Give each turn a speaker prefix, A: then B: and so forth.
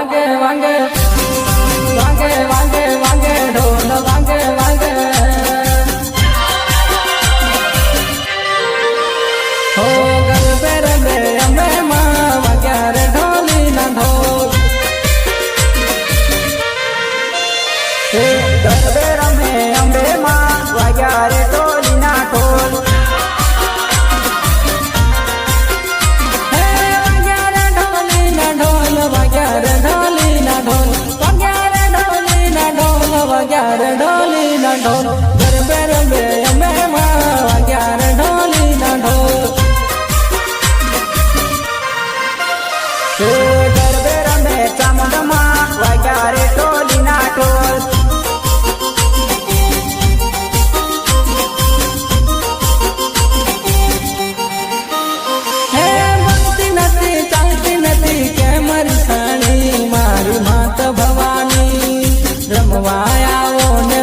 A: વાગે વાગે વાગે વાગે વાગે ઢોલ વાગે વાગે હો ગરબે રમે અમે માં વાગ્યા રે ઢોલી ના ઢોલ
B: ગરબે રમે અંબે માં વાગ્યા રે ઢોલી ના ઢોલ
A: ઢોલી ના ઢોલ ગરબે રમે અમે માં વાગ્યા રે ઢોલી ના ઢોલ
B: ગરબે રમે ચામુંડ માં વાગ્યા રે ઢોલી ના ઢોલ
A: હે બનતી નથી ચાલતી નથી કે મારી સાણી મારી માત ભવાની રમવા આવો ને